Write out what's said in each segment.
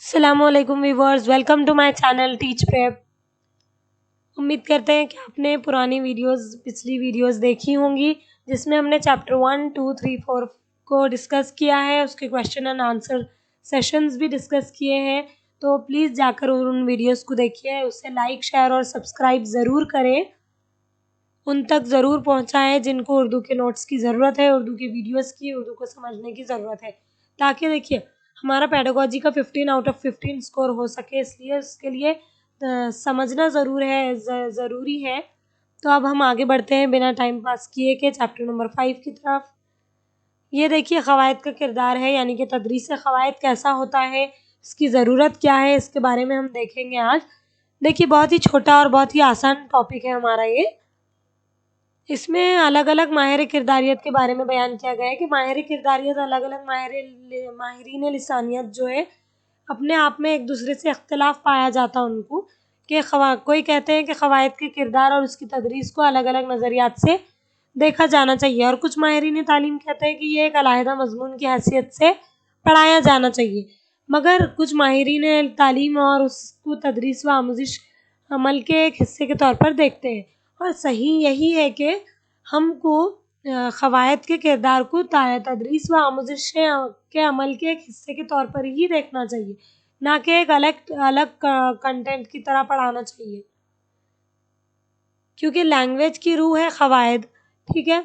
السلام علیکم viewers, welcome to my channel Teach Prep. امید کرتے ہیں کہ آپ نے پرانی پچھلی ویڈیوز دیکھی ہوں گی، جس میں ہم نے چیپٹر 1 2 3 4 کو ڈسکس کیا ہے، اس کے کویشچن اینڈ آنسر سیشنز بھی ڈسکس کیے ہیں۔ تو پلیز جا کر ان ویڈیوز کو دیکھیے، اسے لائک شیئر اور سبسکرائب ضرور کریں، ان تک ضرور پہنچائیں جن کو اردو کے نوٹس کی ضرورت ہے، اردو کی ویڈیوز کی، اردو کو سمجھنے کی ضرورت ہے، تاکہ دیکھیے ہمارا پیڈاگوجی کا 15 آؤٹ آف 15 اسکور ہو سکے۔ اس لیے اس کے لیے سمجھنا ضروری ہے۔ تو اب ہم آگے بڑھتے ہیں بنا ٹائم پاس کیے کہ چیپٹر نمبر 5 کی طرف۔ یہ دیکھیے قواعد کا کردار ہے، یعنی کہ تدریس قواعد کیسا ہوتا ہے، اس کی ضرورت کیا ہے، اس کے بارے میں ہم دیکھیں گے آج۔ دیکھیے بہت ہی چھوٹا اور بہت ہی آسان ٹاپک ہے ہمارا یہ۔ اس میں الگ الگ ماہر کرداریت کے بارے میں بیان کیا گیا ہے کہ ماہر کرداریت الگ الگ ماہرین لسانیت جو ہے اپنے آپ میں ایک دوسرے سے اختلاف پایا جاتا ان کو، کہ کوئی کہتے ہیں کہ قواعد کے کردار اور اس کی تدریس کو الگ الگ نظریات سے دیکھا جانا چاہیے، اور کچھ ماہرین تعلیم کہتے ہیں کہ یہ ایک علیحدہ مضمون کی حیثیت سے پڑھایا جانا چاہیے، مگر کچھ ماہرین تعلیم اور اس کو تدریس و آموزش عمل کے ایک حصے کے طور پر دیکھتے ہیں۔ اور صحیح یہی ہے کہ ہم کو قواعد کے کردار کو تدریس و آموزش کے عمل کے ایک حصے کے طور پر ہی دیکھنا چاہیے، نہ کہ ایک الگ کنٹینٹ کی طرح پڑھانا چاہیے، کیونکہ لینگویج کی روح ہے قواعد، ٹھیک ہے؟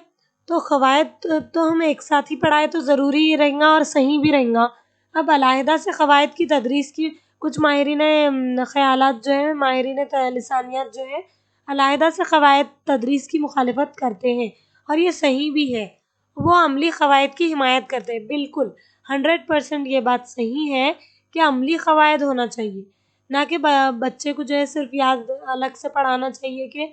تو قواعد تو ہم ایک ساتھ ہی پڑھائے تو ضروری ہی رہیں گا اور صحیح بھی رہیں گا۔ اب علیحدہ سے قواعد کی تدریس کی کچھ ماہرین خیالات جو ہیں، ماہرین لسانیات جو ہے علیحدہ سے قواعد تدریس کی مخالفت کرتے ہیں، اور یہ صحیح بھی ہے۔ وہ عملی قواعد کی حمایت کرتے ہیں، بالکل 100% یہ بات صحیح ہے کہ عملی قواعد ہونا چاہیے، نہ کہ بچے کو جو ہے صرف یاد الگ سے پڑھانا چاہیے کہ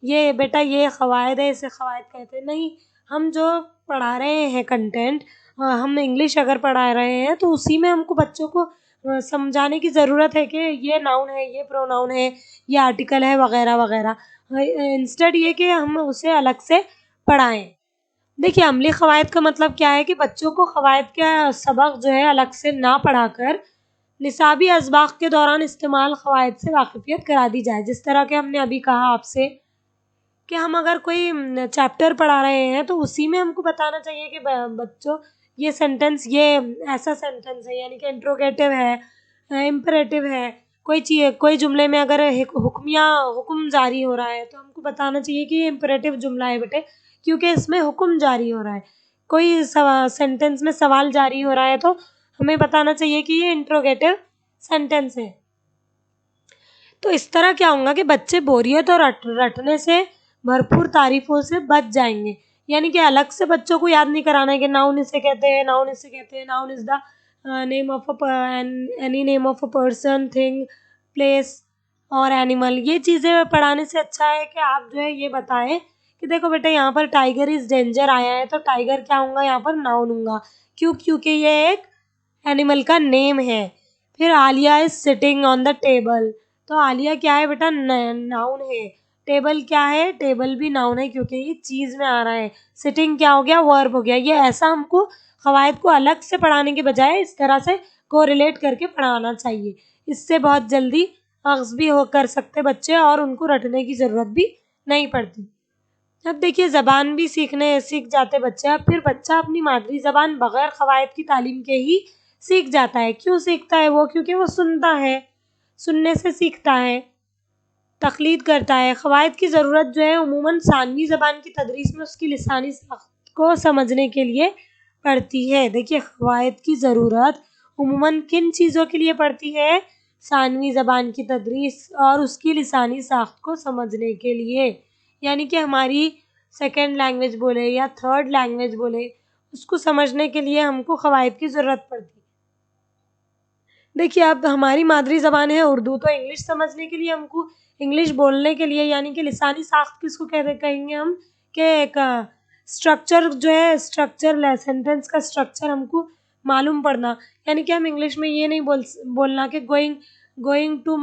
یہ بیٹا یہ قواعد ہے، اسے قواعد کہتے ہیں۔ نہیں، ہم جو پڑھا رہے ہیں کنٹینٹ، ہم انگلش اگر پڑھا رہے ہیں تو اسی میں ہم کو بچوں کو سمجھانے کی ضرورت ہے کہ یہ ناؤن ہے، یہ پروناؤن ہے، یہ آرٹیکل ہے، وغیرہ وغیرہ، انسٹیڈ یہ کہ ہم اسے الگ سے پڑھائیں۔ دیکھیے عملی قواعد کا مطلب کیا ہے کہ بچوں کو قواعد کا سبق جو ہے الگ سے نہ پڑھا کر نصابی اسباق کے دوران استعمال قواعد سے واقفیت کرا دی جائے۔ جس طرح کہ ہم نے ابھی کہا آپ سے کہ ہم اگر کوئی چیپٹر پڑھا رہے ہیں تو اسی میں ہم کو بتانا چاہیے کہ بچوں یہ سینٹنس یہ ایسا سینٹنس ہے، یعنی کہ انٹروگیٹو ہے، امپریٹو ہے، کوئی جملے میں اگر حکم جاری ہو رہا ہے تو ہم کو بتانا چاہیے کہ یہ امپریٹو جملہ ہے بیٹے، کیونکہ اس میں حکم جاری ہو رہا ہے۔ کوئی سینٹنس میں سوال جاری ہو رہا ہے تو ہمیں بتانا چاہیے کہ یہ انٹروگیٹو سینٹنس ہے۔ تو اس طرح کیا ہوگا کہ بچے بوریت اور رٹنے سے بھرپور تعریفوں سے بچ جائیں گے، یعنی کہ الگ سے بچوں کو یاد نہیں کرانا ہے کہ ناؤن اسے کہتے ہیں، ناؤن اسے کہتے ہیں، noun is the name of any name of a person, thing, place اور اینیمل۔ یہ چیزیں پڑھانے سے اچھا ہے کہ آپ جو ہے یہ بتائیں کہ دیکھو بیٹا یہاں پر ٹائیگر از ڈینجر آیا ہے تو ٹائیگر کیا ہوں گا، یہاں پر ناؤن ہوں گا، کیونکہ یہ ایک اینیمل کا نیم ہے۔ پھر عالیہ is sitting on the table, تو عالیہ کیا ہے بیٹا، ناؤن ہے۔ ٹیبل کیا ہے، ٹیبل بھی ناؤن ہے کیونکہ یہ چیز میں آ رہا ہے۔ سٹنگ کیا ہو گیا، ورب ہو گیا۔ یہ ایسا ہم کو قواعد کو الگ سے پڑھانے کے بجائے اس طرح سے کوریلیٹ کر کے پڑھانا چاہیے، اس سے بہت جلدی اخذ بھی کر سکتے بچے اور ان کو رٹنے کی ضرورت بھی نہیں پڑتی۔ اب دیکھیے زبان بھی سیکھ جاتے بچے، اب پھر بچہ اپنی مادری زبان بغیر قواعد کی تعلیم کے ہی سیکھ جاتا ہے۔ کیوں سیکھتا ہے وہ؟ کیونکہ وہ سنتا ہے، سننے سے سیکھتا ہے، تقلید کرتا ہے۔ قواعد کی ضرورت جو ہے عموماً ثانوی زبان کی تدریس میں اس کی لسانی ساخت کو سمجھنے کے لیے پڑتی ہے۔ دیکھیے قواعد کی ضرورت عموماً کن چیزوں کے لیے پڑتی ہے؟ ثانوی زبان کی تدریس اور اس کی لسانی ساخت کو سمجھنے کے لیے، یعنی کہ ہماری سیکنڈ لینگویج بولے یا تھرڈ لینگویج بولے، اس کو سمجھنے کے لیے ہم کو قواعد کی ضرورت پڑتی ہے۔ دیکھیے اب ہماری مادری زبان ہے اردو، تو انگلش سمجھنے کے لیے ہم کو، انگلش بولنے کے لیے، یعنی کہ لسانی ساخت کس کو کہیں گے ہم، کہ ایک اسٹرکچر جو ہے، سینٹنس کا اسٹرکچر ہم کو معلوم پڑنا، یعنی کہ ہم انگلش میں یہ نہیں بولنا کہ going to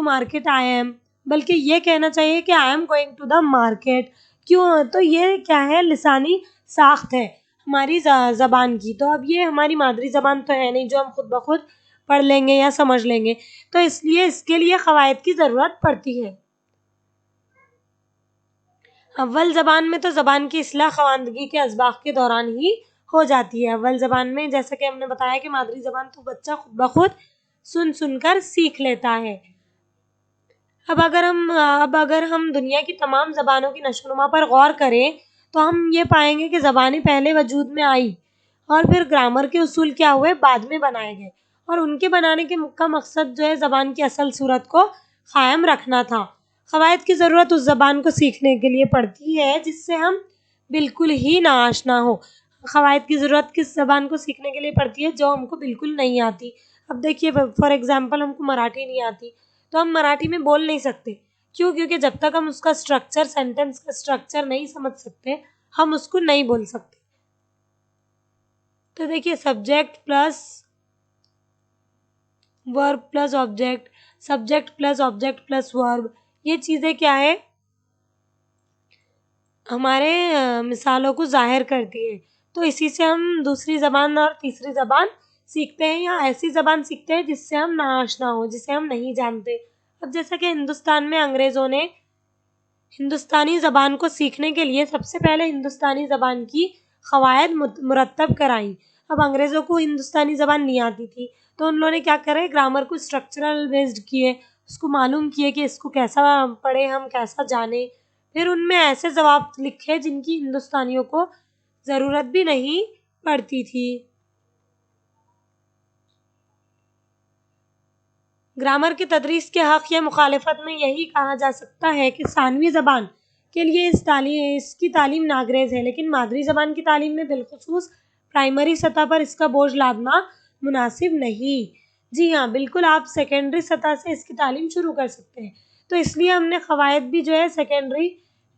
market I am, بلکہ یہ کہنا چاہیے کہ I am going to the market. کیوں؟ تو یہ کیا ہے، لسانی ساخت ہے۔ ہماری زبان کی. تو اب یہ ہماری مادری زبان تو ہے نہیں جو ہم خود بخود پڑھ لیں گے یا سمجھ لیں گے، تو اس لیے اس کے لیے قواعد کی ضرورت پڑتی ہے. اول زبان میں تو زبان کی اصلاح خواندگی کے اسباق کے دوران ہی ہو جاتی ہے. اول زبان میں جیسا کہ ہم نے بتایا کہ مادری زبان تو بچہ خود بخود سن کر سیکھ لیتا ہے. اب اگر ہم دنیا کی تمام زبانوں کی نشو و نما پر غور کریں تو ہم یہ پائیں گے کہ زبانیں پہلے وجود میں آئی اور پھر گرامر کے اصول کیا ہوئے، بعد میں بنائے گئے، اور ان کے بنانے کا مقصد جو ہے زبان کی اصل صورت کو قائم رکھنا تھا. قواعد کی ضرورت اس زبان کو سیکھنے کے لیے پڑتی ہے جس سے ہم بالکل ہی ناآشنا ہو. قواعد کی ضرورت کس زبان کو سیکھنے کے لیے پڑتی ہے؟ جو ہم کو بالکل نہیں آتی. اب دیکھیے فار ایگزامپل ہم کو مراٹھی نہیں آتی تو ہم مراٹھی میں بول نہیں سکتے. کیوں؟ کیونکہ جب تک ہم اس کا اسٹرکچر، سینٹینس کا اسٹرکچر نہیں سمجھ سکتے ہم اس کو نہیں بول سکتے. تو دیکھیے subject plus verb plus object, subject plus object plus ورب، یہ چیزیں کیا ہے، ہمارے مثالوں کو ظاہر کرتی ہے. تو اسی سے ہم دوسری زبان اور تیسری زبان سیکھتے ہیں یا ایسی زبان سیکھتے ہیں جس سے ہم ناآشنا ہوں، جسے ہم نہیں جانتے. اب جیسا کہ ہندوستان میں انگریزوں نے ہندوستانی زبان کو سیکھنے کے لیے سب سے پہلے ہندوستانی زبان کی قواعد مرتب کرائی. اب انگریزوں کو ہندوستانی زبان نہیں آتی تھی تو ان لوگوں نے کیا کرے، گرامر کو اسٹرکچرل بیسڈ کیے، اس کو معلوم کیے کہ اس کو کیسا پڑھیں ہم، کیسا جانیں. پھر ان میں ایسے جواب لکھے جن کی ہندوستانیوں کو ضرورت بھی نہیں پڑتی تھی. گرامر کی تدریس کے حق یا مخالفت میں یہی کہا جا سکتا ہے کہ ثانوی زبان کے لیے اس کی تعلیم ناگزیر ہے، لیکن مادری زبان کی تعلیم میں بالخصوص پرائمری سطح پر اس کا بوجھ لادنا مناسب نہیں. جی ہاں بالکل، آپ سیکنڈری سطح سے اس کی تعلیم شروع کر سکتے ہیں. تو اس لیے ہم نے قواعد بھی جو ہے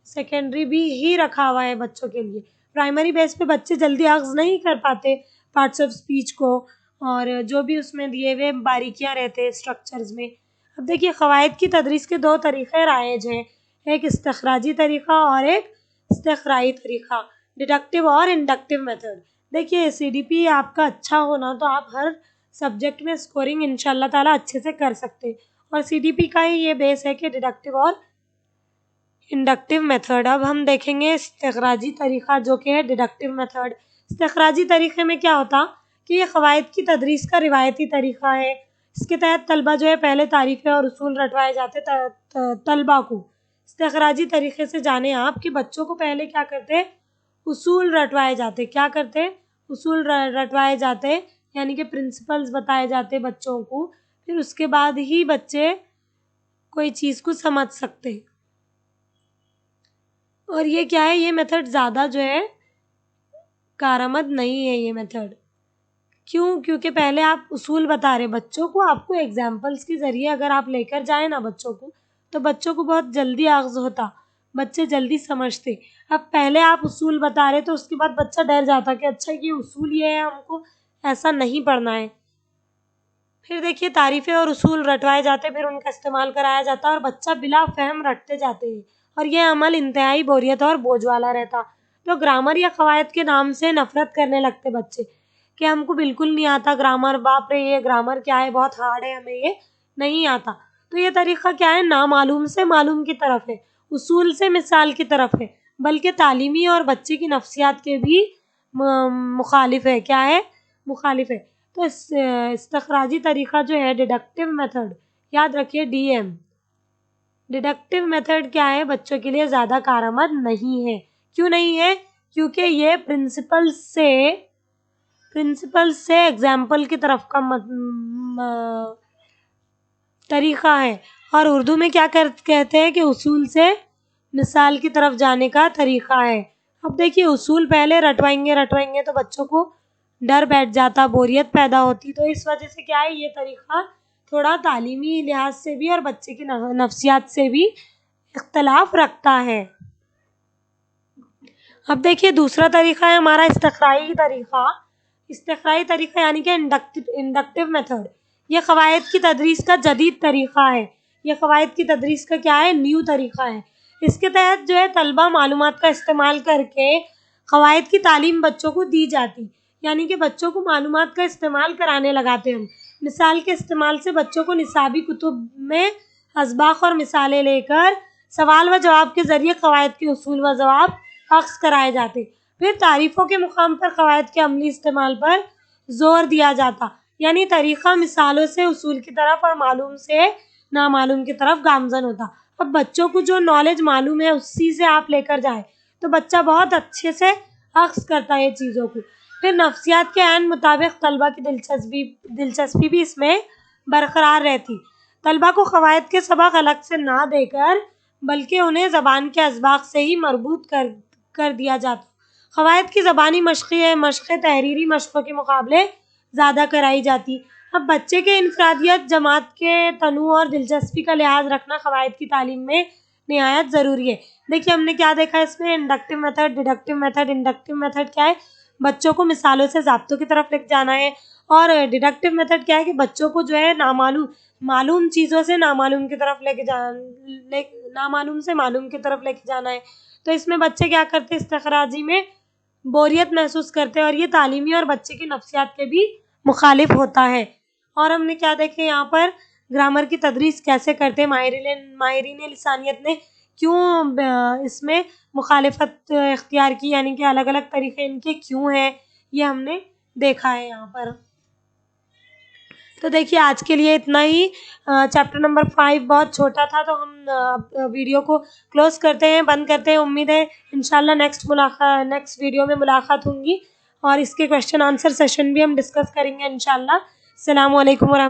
سیکنڈری بھی ہی رکھا ہوا ہے بچوں کے لیے. پرائمری بیس پہ بچے جلدی اخذ نہیں کر پاتے پارٹس آف اسپیچ کو، اور جو بھی اس میں دیے ہوئے باریکیاں رہتے ہیں اسٹرکچرز میں. اب دیکھیے قواعد کی تدریس کے 2 طریقے رائج ہیں، ایک استخراجی طریقہ اور ایک استقرائی طریقہ، ڈیڈکٹیو اور انڈکٹیو میتھڈ. دیکھیے CDP آپ کا اچھا ہونا تو آپ ہر سبجیکٹ میں اسکورنگ انشاءاللہ تعالیٰ اچھے سے کر سکتے، اور CDP کا ہی یہ بیس ہے کہ ڈیڈکٹیو اور انڈکٹیو میتھڈ. اب ہم دیکھیں گے استخراجی طریقہ جو کہ ہے ڈیڈکٹیو میتھڈ. استخراجی طریقے میں کیا ہوتا کہ یہ قواعد کی تدریس کا روایتی طریقہ ہے. اس کے تحت طلبہ جو ہے پہلے تعریفیں اور اصول رٹوائے جاتے طلبہ کو. استخراجی طریقے سے جانیں آپ کہ بچوں کو پہلے کیا کرتے، اصول رٹوائے جاتے. کیا کرتے؟ اصول رٹوائے جاتے، یعنی کہ پرنسپلز بتائے جاتے بچوں کو، پھر اس کے بعد ہی بچے کوئی چیز کو سمجھ سکتے. اور یہ کیا ہے، یہ میتھڈ زیادہ جو ہے کارآمد نہیں ہے یہ میتھڈ. کیوں؟ کیونکہ پہلے آپ اصول بتا رہے بچوں کو، آپ کو ایگزامپلس کے ذریعے اگر آپ لے کر جائیں نا بچوں کو، تو بچوں کو بہت جلدی اخذ ہوتا، بچے جلدی سمجھتے. اب پہلے آپ اصول بتا رہے تو اس کے بعد بچہ ڈر جاتا کہ اچھا یہ اصول یہ ہے، ہم کو ایسا نہیں پڑھنا ہے. پھر دیکھیے تعریفیں اور اصول رٹوائے جاتے، پھر ان کا استعمال کرایا جاتا اور بچہ بلا فہم رٹتے جاتے ہیں، اور یہ عمل انتہائی بوریت اور بوجھ والا رہتا. تو گرامر یا قواعد کے نام سے نفرت کرنے لگتے بچے کہ ہم کو بالکل نہیں آتا گرامر، باپ رے یہ گرامر کیا ہے، بہت ہارڈ ہے، ہمیں یہ نہیں آتا. تو یہ طریقہ کیا ہے، نامعلوم سے معلوم کی طرف ہے، اصول سے مثال کی طرف ہے، بلکہ تعلیمی اور بچے کی نفسیات کے بھی مخالف ہے. کیا ہے؟ مخالف ہے. تو استخراجی طریقہ جو ہے ڈیڈکٹیو میتھڈ، یاد رکھیے DM. ڈیڈکٹیو میتھڈ کیا ہے، بچوں کے لیے زیادہ کارآمد نہیں ہے. کیوں نہیں ہے؟ کیونکہ یہ پرنسپل سے ایگزامپل کی طرف کا طریقہ ہے، اور اردو میں کیا کہتے ہیں کہ اصول سے مثال کی طرف جانے کا طریقہ ہے. اب دیکھیے اصول پہلے رٹوائیں گے تو بچوں کو ڈر بیٹھ جاتا، بوریت پیدا ہوتی. تو اس وجہ سے کیا ہے، یہ طریقہ تھوڑا تعلیمی لحاظ سے بھی اور بچے کی نفسیات سے بھی اختلاف رکھتا ہے. اب دیکھیے دوسرا طریقہ ہے ہمارا استقرائی طریقہ. استقرائی طریقہ یعنی کہ انڈکٹیو میتھڈ. یہ قواعد کی تدریس کا جدید طریقہ ہے. یہ قواعد کی تدریس کا کیا ہے، نیو طریقہ ہے. اس کے تحت جو ہے طلبہ معلومات کا استعمال کر کے قواعد کی تعلیم بچوں کو دی جاتی، یعنی کہ بچوں کو معلومات کا استعمال کرانے لگاتے ہم۔ مثال کے استعمال سے بچوں کو نصابی کتب میں اسباق اور مثالیں لے کر سوال و جواب کے ذریعے قواعد کے اصول و ضوابط اخذ کرائے جاتے۔ پھر تعریفوں کے مقام پر قواعد کے عملی استعمال پر زور دیا جاتا، یعنی طریقہ مثالوں سے اصول کی طرف اور معلوم سے نامعلوم کی طرف گامزن ہوتا۔ اب بچوں کو جو نالج معلوم ہے اسی سے آپ لے کر جائیں تو بچہ بہت اچھے سے اخذ کرتا ہے چیزوں کو۔ پھر نفسیات کے عین مطابق طلبہ کی دلچسپی بھی اس میں برقرار رہتی۔ طلبہ کو قواعد کے سبق الگ سے نہ دے کر بلکہ انہیں زبان کے اسباق سے ہی مربوط کر دیا جاتا۔ قواعد کی زبانی مشقیں تحریری مشقوں کے مقابلے زیادہ کرائی جاتی۔ اب بچے کے انفرادیت، جماعت کے تنوع اور دلچسپی کا لحاظ رکھنا قواعد کی تعلیم میں نہایت ضروری ہے۔ دیکھیے ہم نے کیا دیکھا اس میں، inductive method, deductive method. Inductive method کیا ہے؟ بچوں کو مثالوں سے ضابطوں کی طرف لے کے جانا ہے، اور ڈیڈکٹیو میتھڈ کیا ہے کہ بچوں کو جو ہے معلوم چیزوں سے نامعلوم کی طرف نامعلوم سے معلوم کی طرف لے کے جانا ہے۔ تو اس میں بچے کیا کرتے ہیں؟ استخراجی میں بوریت محسوس کرتے ہیں، اور یہ تعلیمی اور بچے کی نفسیات کے بھی مخالف ہوتا ہے۔ اور ہم نے کیا دیکھے یہاں پر، گرامر کی تدریس کیسے کرتے ہیں، ماہرین لسانیت نے کیوں اس میں مخالفت اختیار کی، یعنی کہ الگ الگ طریقے ان کے کیوں ہیں، یہ ہم نے دیکھا ہے یہاں پر۔ تو دیکھیے آج کے لیے اتنا ہی۔ چیپٹر نمبر 5 بہت چھوٹا تھا، تو ہم ویڈیو کو کلوز کرتے ہیں، بند کرتے ہیں۔ امید ہے انشاءاللہ نیکسٹ ویڈیو میں ملاقات ہوں گی، اور اس کے کویسچن آنسر سیشن بھی ہم ڈسکس کریں گے انشاءاللہ۔ السلام علیکم ورحمۃ اللہ۔